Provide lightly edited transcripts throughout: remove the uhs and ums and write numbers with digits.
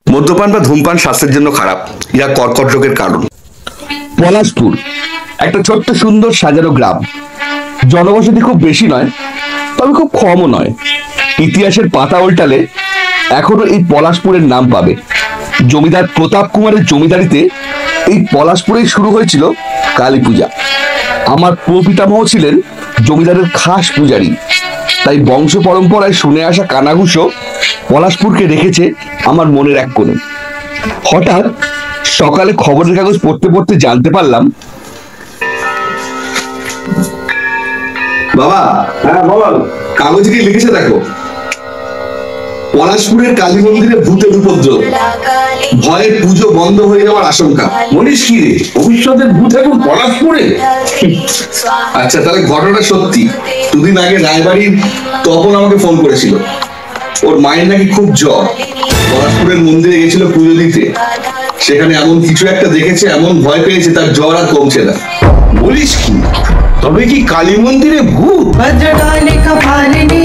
মদ্যপান বা ধূমপান স্বাস্থ্যের জন্য খারাপ, ইহা কর্কট রোগের কারণ। পলাশপুর একটা ছোট্ট সুন্দর সাজানো গ্রাম। জনবসতি খুব বেশি নয়, তবে খুব কমও নয়। ইতিহাসের পাতা উল্টালে এখনো এই পলাশপুরের নাম পাবে। জমিদার প্রতাপ কুমারের জমিদারিতে এই পলাশপুরেই শুরু হয়েছিল কালী পূজা। আমার প্রপিতামহ ছিলেন জমিদারের খাস পূজারী, তাই বংশ পরম্পরায় শুনে আসা কানাঘুষো পলাশপুরকে রেখেছে আমার মনের এক কোণে। হঠাৎ সকালে খবরের কাগজ পড়তে পড়তে জানতে পারলাম, বাবা হ্যাঁ বল, কাগজে কি লিখেছে দেখো, পলাশপুরের কালী মন্দিরে ভূতের উপদ্রব, ভয়ে পুজো বন্ধ হয়ে যাওয়ার আশঙ্কা। মনীষ কি রে, ভবিষ্যতের ভূত এখন পলাশপুরে? আচ্ছা তাহলে ঘটনা সত্যি। দুদিন আগে রায়বাড়ির তপন আমাকে ফোন করেছিল, ওর মায়ের নাকি খুব জ্বর। পলাশপুরের মন্দিরে গেছিল পুজো দিতে, সেখানে এমন কিছু একটা দেখেছে, এমন ভয় পেয়েছে তার জ্বর আর কমছে না। বলিস কি, তবে কি কালী মন্দিরে ভূত? ভদ্রকালী কপালিনী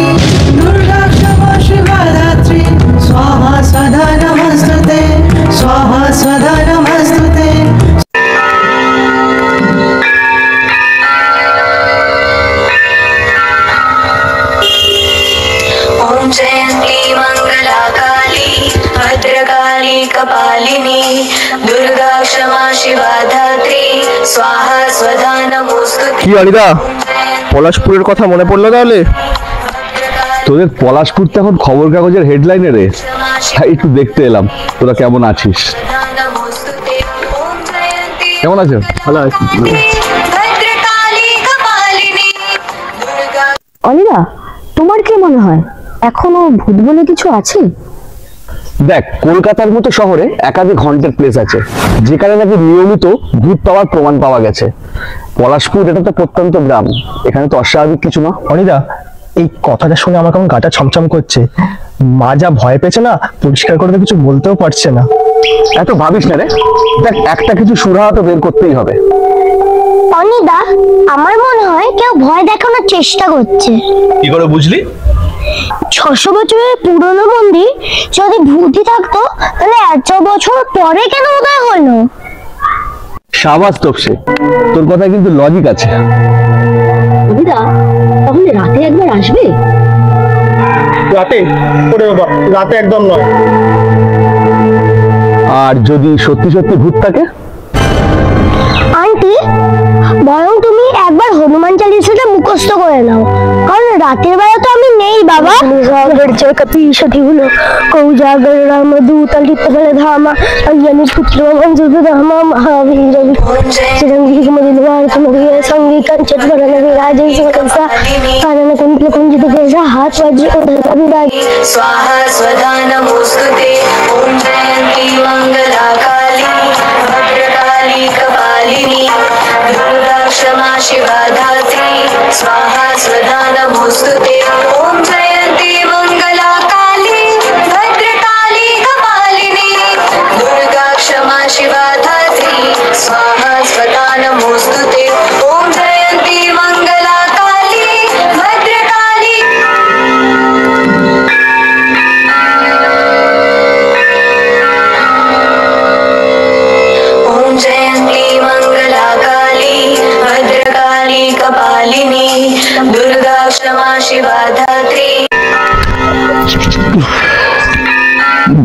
দুর্গা ক্ষমা শিবা ধাত্রী স্বাহা সদা নমস্তুতে স্বাহা সদা নমস্তুতে। ওম জয়ন্তি মঙ্গলা কালী ভদ্রকালী কপালিনী দুর্গা ক্ষমা শিবা ধাত্রী স্বাহা সদা নমস্তুতে। কি অনিদা, পলাশপুরের কথা মনে পড়লো তাহলে? তোদের পলাশপুর তো এখন খবর কাগজের হেডলাইনে রে। হ্যাঁ, একটু দেখতে এলাম তোরা কেমন আছিস। কেমন আছো? ভালো আছি। অনিদা, তোমার কি মনে হয় এখনো ভূত বলে কিছু আছে? দেখ, কলকাতার মতো শহরে একাধিক হন্টেড প্লেস আছে, যেখানে নাকি নিয়মিত ভূত পাওয়ার প্রমাণ পাওয়া গেছে। পলাশপুর এটা তো প্রত্যন্ত গ্রাম, এখানে তো অস্বাভাবিক কিছু না। অনিদা, এই কথাটা শুনে আমার কেমন গাটা ছমছম করছে। মা যা ভয় পেয়েছে না, পরিষ্কার করে তো কিছু বলতেও পারছে না। এত ভাবিস না রে, দেখ একটা কিছু সুরাহা তো বের করতেই হবে। অনিদা, আমার মনে হয় কেউ ভয় দেখানোর চেষ্টা করছে। কি করে বুঝলি? 600 বছরের পুরনো মন্দির যদি ভূতই থাকতো, তাহলে 100 বছর পরে কেন উদয় হলো? সাবাস তপসে, তোর কথা কিন্তু লজিক আছে। অনিদা, তাহলে রাতে একবার আসবে? রাতে? ওরে বাবা, রাতে একদম নয়। আর যদি সত্যি সত্যি ভূত থাকে? আন্টি, বরং তুমি একবার হনুমান চালিসাটা মুখস্থ করে নাও, কারণ রাতের বেলা তো আমি নেই বাবা। কপি সঠিগুলো কৌ জাগর রাম দূতলিত বলে ধামা অঞ্জনি পুত্র মঞ্জুর ধামা মহাবীর চিরঞ্জীব মদিলবার কুমরিয়ে সঙ্গী কাঞ্চন বরণ বিরাজে সুকংসা কানন কুণ্ডল কুঞ্জিত কেশা হাত বজ্র উদর কবিরাজ। स्वाहा स्वधा नमोस्तुते। ओम जयंती मंगला काली भद्रकाली कपालिनी दुर्गा क्षमा शिवा धात्री स्वाहा स्वधा नमोस्तुते। ओम जयंती मंगला काली भद्रकाली कपालिनी दुर्गा क्षमा शिवा धात्री स्वाहा स्वधा नमोस्तुते। ओम जयंती मंगला काली भद्रकाली। ओम जयंती मंगला काली भद्रकाली कपालिनी दुर्गा क्षमा शिवा धात्री।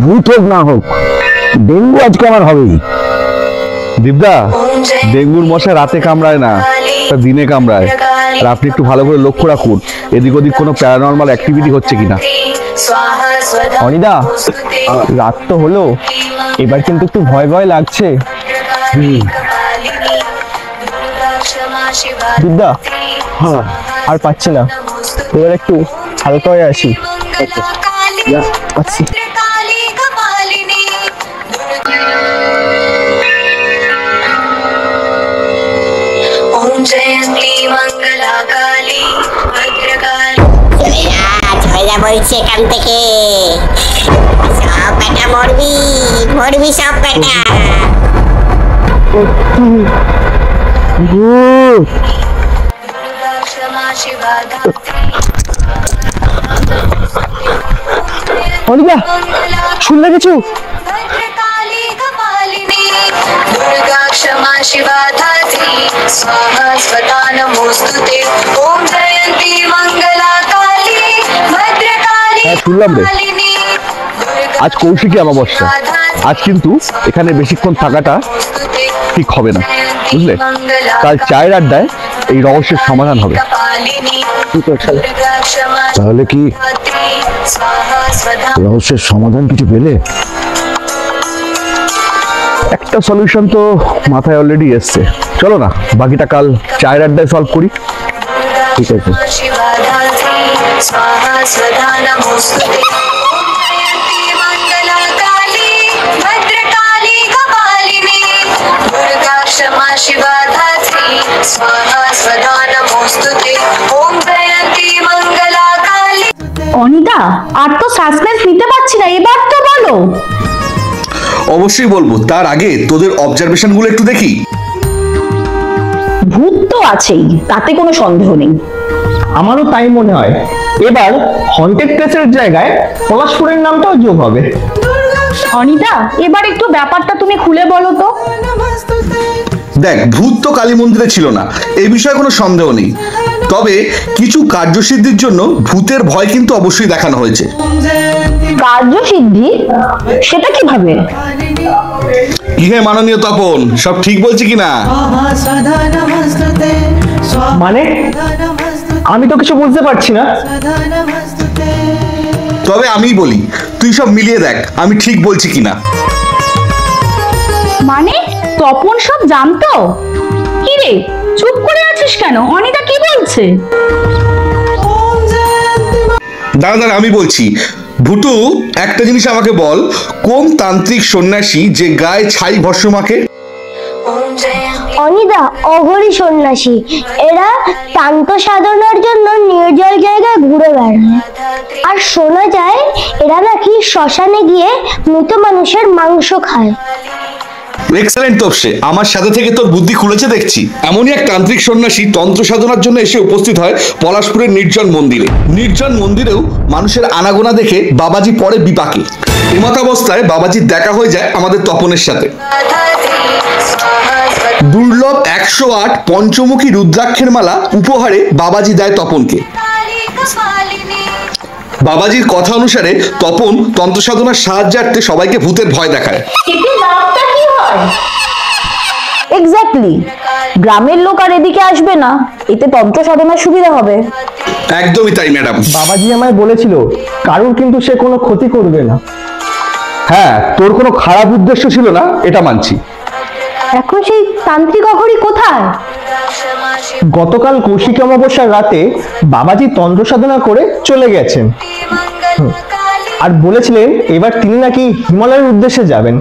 ভূত হোক না হোক, ডেঙ্গু আজকে আমার হবেই। দীপদা, ডেঙ্গুর মশা রাতে কামড়ায় না, তা দিনে কামড়ায়। আর আপনি একটু ভালো করে লক্ষ্য রাখুন এদিক ওদিক কোনো প্যারানর্মাল অ্যাক্টিভিটি হচ্ছে কিনা। অনিদা, রাত তো হলো, এবার কিন্তু একটু ভয় ভয় লাগছে। দিদা, হ্যাঁ আর পাচ্ছি না, এবার একটু হালকা হয়ে আসি। পাচ্ছি। ओम जयंती मंगला काली भद्रकाली। ঝয়লা বলছে এখান থেকে, সব বেটা মরবি মরবি সব বেটা। क्षमा शिवा অনিকা শুনলে কিছু? भद्रकाली कपालिनी दुर्गा क्षमा शिवा धात्री स्वाहा स्वधा नमोस्तुते ओम जयंती मंगला काली भद्रकाली হ্যাঁ শুনলাম রে, कपालिनी আজ কৌশিকী অমাবস্যা। আজ কিন্তু এখানে বেশিক্ষণ থাকাটা ঠিক হবে না, বুঝলে? কাল চায়ের আড্ডায় এই রহস্যের সমাধান হবে। তাহলে কি রহস্যের সমাধান কিছু পেলে? একটা সলিউশন তো মাথায় অলরেডি এসছে, চলো না বাকিটা কাল চায়ের আড্ডায় সলভ করি। ঠিক আছে। स्वाहा स्वधा नमोस्तुते ओम जयंती मंगला काली भद्रकाली कपालिनी दुर्गा क्षमा शिवा धात्री स्वाहा स्वधा नमोस्तुते ओम जयंती मंगला काली। অনিতা, আর তো সাসপেন্স নিতে পারছি না, এবার তো বলো। অবশ্যই বলবো, তার আগে তোদের অবজারভেশন গুলো একটু দেখি। ভূত তো আছেই, তাতে কোনো সন্দেহ নেই। আমারও তাই মনে হয়। এবার হন্টেড প্লেসের জায়গায় পলাশপুরের নামটাও যোগ হবে। অনিতা, এবার একটু ব্যাপারটা তুমি খুলে বলো তো। দেখ, ভূত তো কালী মন্দিরে ছিল না, এই বিষয়ে কোনো সন্দেহ নেই। তবে কিছু কার্যসিদ্ধির জন্য ভূতের ভয় কিন্তু অবশ্যই দেখানো হয়েছে। কার্যসিদ্ধি? সেটা কিভাবে? কি হে মাননীয় তপন, সব ঠিক বলছি কিনা? মানে আমি তো কিছু বুঝতে পারছি না। তবে আমিই বলি, তুই সব মিলিয়ে দেখ আমি ঠিক বলছি কিনা। মানে তপন সব জানতো? কি রে, চুপ করে আছিস কেন? অনিতা কি বলছে? দাঁড়া আমি বলছি। ভুটু, একটা জিনিস আমাকে বল, কোন তান্ত্রিক সন্ন্যাসী যে গায়ে ছাই ভস্ম মাখে? ओम जयंती অনিদা অঘরী সন্ন্যাসী, এরা তান্ত্র সাধনার জন্য নির্জল জায়গায় ঘুরে বেড়ায়। আর শোনা যায় এরা নাকি শ্মশানে গিয়ে মৃত মানুষের মাংস খায়। এক্সেলেন্ট তপসে, আমার সাথে থেকে তোর বুদ্ধি খুলেছে দেখছি। এমনই এক তান্ত্রিক সন্ন্যাসী তন্ত্র সাধনার জন্য এসে উপস্থিত হয় পলাশপুরের নির্জন মন্দিরে। নির্জন মন্দিরেও মানুষের আনাগোনা দেখে বাবাজি পড়ে বিপাকে। এমতাবস্থায় বাবাজির দেখা হয়ে যায় আমাদের তপনের সাথে। দুর্লভ 108 পঞ্চমুখী রুদ্রাক্ষের মালা উপহারে বাবাজি দেয় তপনকে। कपालिनी বাবাজির কথা অনুসারে তপন তন্ত্র সাধনার সাহায্যার্থে সবাইকে ভূতের ভয় দেখায়। এতে লাভটা কি হয়? এক্স্যাক্টলি, গ্রামের লোক আর এদিকে আসবে না, এতে তন্ত্র সাধনার সুবিধা হবে। একদমই তাই ম্যাডাম। বাবাজি আমায় বলেছিল কারুর কিন্তু সে কোনো ক্ষতি করবে না। হ্যাঁ, তোর কোনো খারাপ উদ্দেশ্য ছিল না, এটা মানছি। এখন সেই তান্ত্রিক অঘরী কোথায়? क्षमा शिवा গতকাল কৌশিকী অমাবস্যার রাতে বাবাজি তন্ত্র সাধনা করে চলে গেছেন मंगला काली আর বলেছিলেন এবার তিনি নাকি হিমালয়ের উদ্দেশ্যে যাবেন।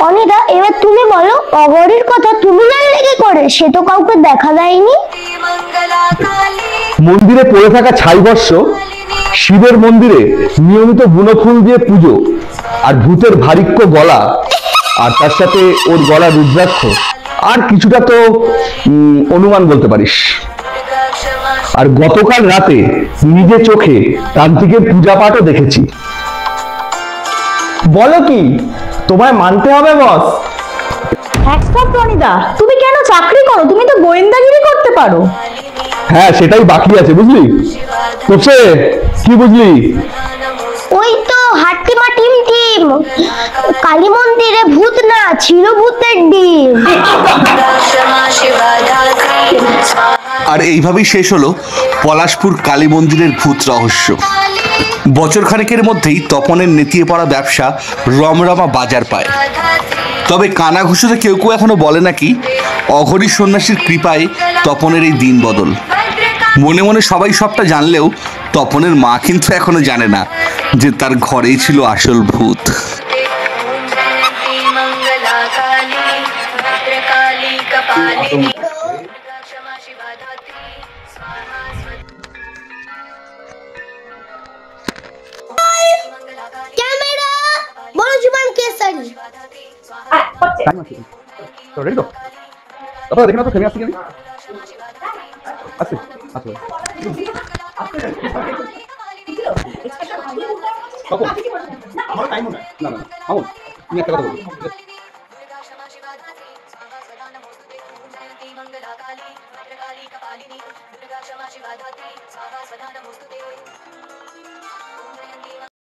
অনিদা, এবার তুমি বলো, অঘরীর কথা তুমি জানলে কি করে? সে তো কাউকে দেখা দেয়নি। मंगला काली মন্দিরে পড়ে থাকা ছাই ভস্ম, শিবের মন্দিরে নিয়মিত বুনোফুল দিয়ে পুজো, আর ভূতের ভারিক্য গলা, আর তার সাথে ওর গলা রুদ্রাক্ষ, আর কিছুটা তো অনুমান বলতে পারিস। আর গতকাল রাতে নিজে চোখে তান্ত্রিকের পূজা পাঠও দেখেছি। বলো কি, তোমায় মানতে হবে বস। হ্যাটসঅ্যাপ অনিতা, তুমি কেন চাকরি করো? তুমি তো গোয়েন্দাগিরি করতে পারো। হ্যাঁ, সেটাই বাকি আছে, বুঝলি? তোপসে, কি বুঝলি? ওই তো হাট্টিমা টিম টিম, কালী মন্দিরে ভূত না, ছিল ভূতের ডিম। क्षमा शिवा धात्री আর এইভাবেই শেষ হলো পলাশপুর কালী মন্দিরের ভূত রহস্য। বছর খানেকের মধ্যেই তপনের নেতিয়ে পড়া ব্যবসা রমরমা বাজার পায়। তবে কানাঘুষোতে কেউ কেউ এখনো বলে নাকি অঘরী সন্ন্যাসীর কৃপায় তপনের এই দিন বদল। মনে মনে সবাই সবটা জানলেও তপনের মা কিন্তু এখনো জানে না যে তার ঘরেই ছিল আসল ভূত। मंगला काली भद्रकाली कपालिनी क्षमा शिवा धात्री स्वाहा मंगला काली ক্যামেরা, মনোজমান কেসারি। स्वाहा তো রেডি তো? আপনারা দেখে না তো থেমে আসছি আমি আসছি আচ্ছা তপন আমার টাইমও নাই না না মামুন তুমি একটা কথা বলো दुर्गा क्षमा शिवा धात्री स्वाहा स्वधा नमोस्तुते